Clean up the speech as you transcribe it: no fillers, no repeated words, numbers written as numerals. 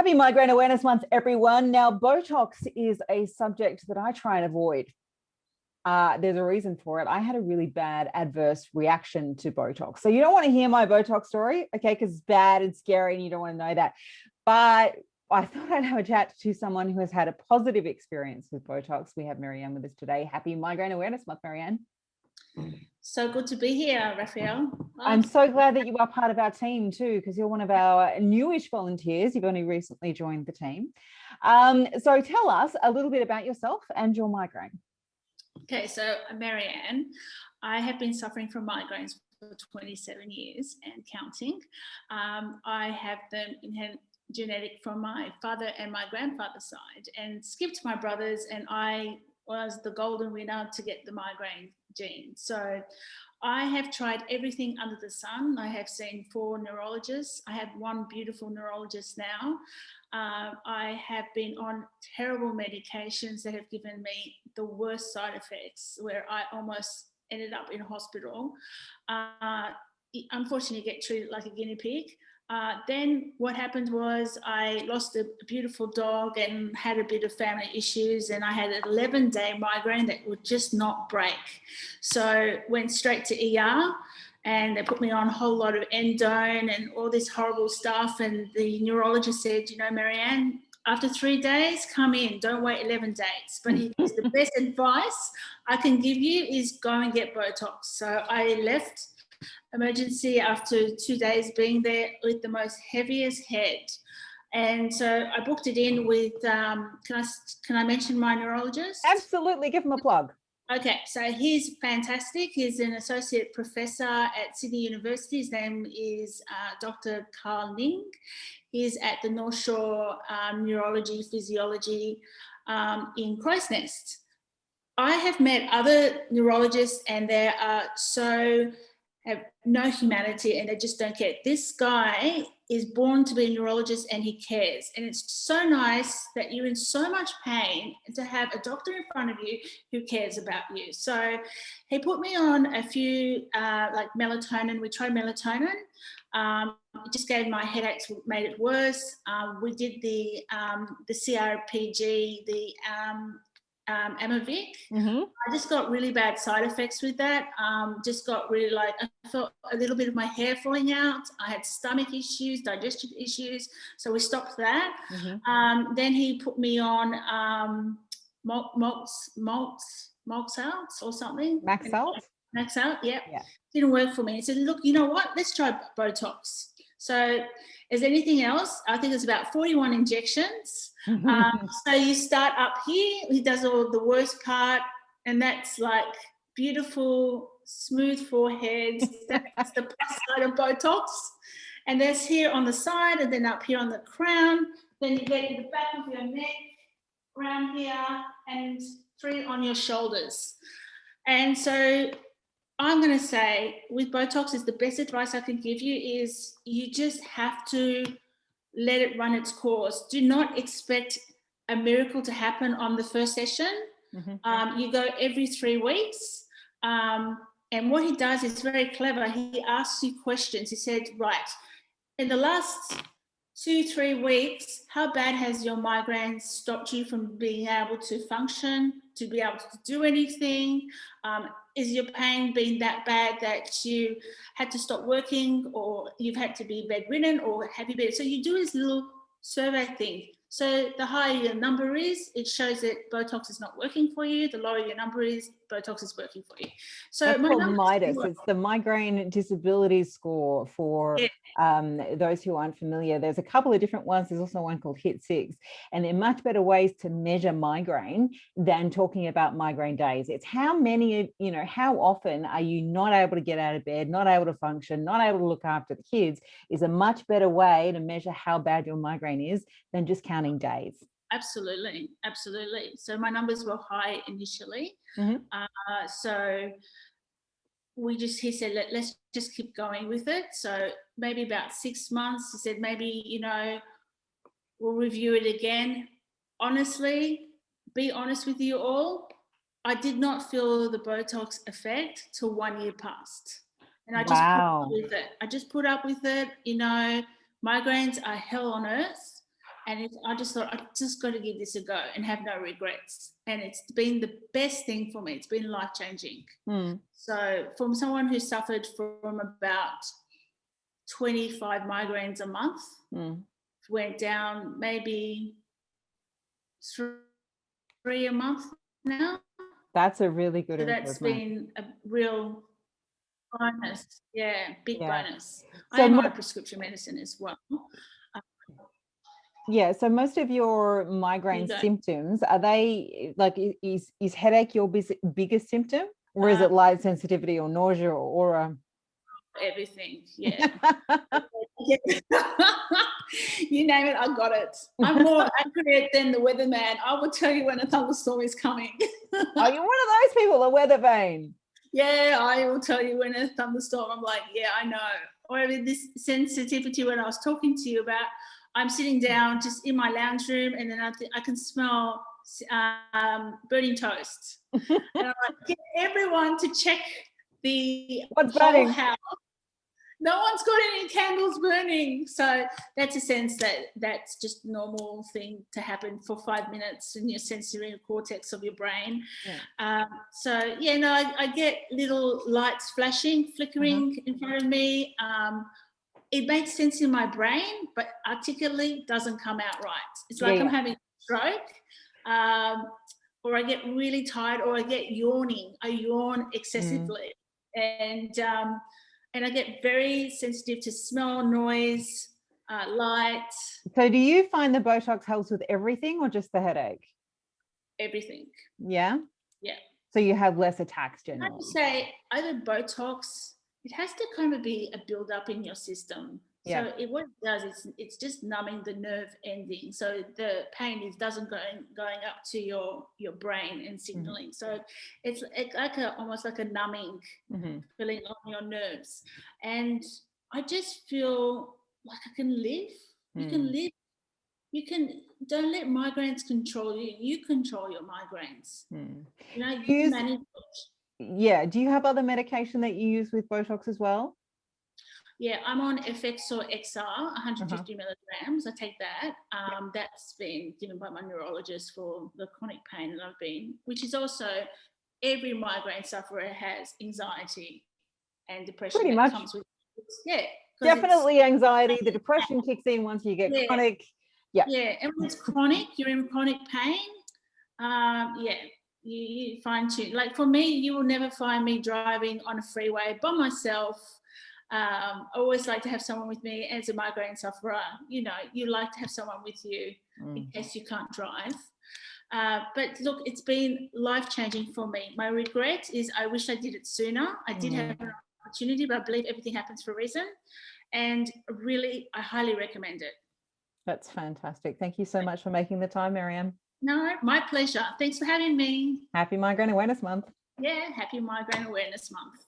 Happy Migraine Awareness Month, everyone. Now, Botox is a subject that I try and avoid. There's a reason for it. I had a really bad adverse reaction to Botox. So you don't want to hear my Botox story, okay, because it's bad and scary and you don't want to know that. But I thought I'd have a chat to someone who has had a positive experience with Botox. We have Marianne with us today. Happy Migraine Awareness Month, Marianne. So good to be here, Raphael. I'm so glad that you are part of our team too, because you're one of our newish volunteers. You've only recently joined the team. So tell us a little bit about yourself and your migraine. Okay, so Marianne, I have been suffering from migraines for 27 years and counting. I have them inherited genetic from my father and my grandfather's side, and skipped my brothers, and I was the golden winner to get the migraine gene. So I have tried everything under the sun. I have seen 4 neurologists. I have one beautiful neurologist now. I have been on terrible medications that have given me the worst side effects, where I almost ended up in hospital. Unfortunately, get treated like a guinea pig. Then what happened was I lost a beautiful dog and had a bit of family issues, and I had an 11-day migraine that would just not break. So went straight to ER, and they put me on a whole lot of endone and all this horrible stuff. And the neurologist said, you know, Marianne, after 3 days, come in, don't wait 11 days. But he goes, the best advice I can give you is go and get Botox. So I left emergency after 2 days being there with the most heaviest head. And so I booked it in with, can I mention my neurologist? Absolutely, give him a plug. Okay, so he's fantastic. He's an associate professor at Sydney University. His name is Dr. Carl Ning. He's at the North Shore Neurology Physiology in Crow's Nest. I have met other neurologists, and they are have no humanity, and they just don't care. This guy is born to be a neurologist, and he cares. And it's so nice that you're in so much pain and to have a doctor in front of you who cares about you. So he put me on a few like melatonin. We tried melatonin. It just gave my headaches, made it worse. We did the CRPG, the Amavic. I just got really bad side effects with that. Just got really I felt a little bit of my hair falling out. I had stomach issues, digestive issues. So we stopped that. Then he put me on Malts or something. Max out, yeah. Didn't work for me. He said, look, you know what? Let's try Botox. So is there anything else? I think it's about 41 injections. So you start up here. He does all the worst part, and that's like beautiful, smooth forehead. That's the plus side of Botox. And there's here on the side, and then up here on the crown. Then you get in the back of your neck, around here, and 3 on your shoulders. And so I'm going to say with Botox, is the best advice I can give you is you just have to let it run its course. Do not expect a miracle to happen on the first session. You go every 3 weeks. And what he does is very clever. He asks you questions. He said, right, in the last 2-3 weeks, how bad has your migraine stopped you from being able to function, to be able to do anything? Is your pain been that bad that you had to stop working, or you've had to be bedridden, or have you been? So you do this little survey thing. So the higher your number is, it shows that Botox is not working for you. The lower your number is, Botox is working for you. So that's called MIDAS. It's the Migraine Disability Score for those who aren't familiar. There's a couple of different ones. There's also one called HIT6, and they're much better ways to measure migraine than talking about migraine days. It's how many, how often are you not able to get out of bed, not able to function, not able to look after the kids, is a much better way to measure how bad your migraine is than just counting days. Absolutely. So my numbers were high initially. So he said, let's just keep going with it. So maybe about 6 months, he said, maybe, we'll review it again. Honestly, be honest with you all, I did not feel the Botox effect till 1 year passed. And I just put up with it. Migraines are hell on earth. And I just thought, I just got to give this a go and have no regrets. And it's been the best thing for me. It's been life-changing. So from someone who suffered from about 25 migraines a month, went down maybe 3 a month now. That's a really good improvement. That's been a real bonus. Yeah, big bonus. So I'm on prescription medicine as well. Yeah, so most of your migraine symptoms, are they like, is headache your biggest symptom, or is it light sensitivity or nausea or aura? Everything, yeah. You name it, I got it. I'm more accurate than the weatherman. I will tell you when a thunderstorm is coming. Are you one of those people, a weather vane? Yeah, I will tell you when a thunderstorm. I'm like, yeah, I know. Or this sensitivity when I was talking to you about, I'm sitting down just in my lounge room, and then I can smell burning toast. And I'm like, get everyone to check the whole house. No one's got any candles burning. So that's a sense that that's just a normal thing to happen for 5 minutes in your sensory cortex of your brain. So, yeah, no, I get little lights flashing, flickering in front of me. It makes sense in my brain, but articulately doesn't come out right. It's like I'm having a stroke, or I get really tired, or I get yawning. I yawn excessively. And I get very sensitive to smell, noise, light. So do you find the Botox helps with everything or just the headache? Everything. Yeah? Yeah. So you have less attacks generally? I would say either Botox, it has to kind of be a build-up in your system. So what it does is it's just numbing the nerve ending. So the pain doesn't going up to your brain and signaling. So it's like almost like a numbing feeling on your nerves. And I just feel like I can live. You can live. You don't let migraines control you. You control your migraines. You know, you manage it. Yeah. Do you have other medication that you use with Botox as well? Yeah, I'm on FX or XR, 150 milligrams. I take that. That's been given by my neurologist for the chronic pain that I've been, which is also every migraine sufferer has anxiety and depression. Pretty much. Comes with it. Yeah. Definitely anxiety. The depression kicks in once you get chronic. Yeah. Yeah, and when it's chronic, you're in chronic pain. You fine tune. Like for me, you will never find me driving on a freeway by myself. I always like to have someone with me as a migraine sufferer. You know, you like to have someone with you in case you can't drive. But look, it's been life-changing for me. My regret is I wish I did it sooner. I did have an opportunity, but I believe everything happens for a reason. And really, I highly recommend it. That's fantastic. Thank you so much for making the time, Marianne. No, my pleasure. Thanks for having me. Happy Migraine Awareness Month. Yeah, happy Migraine Awareness Month.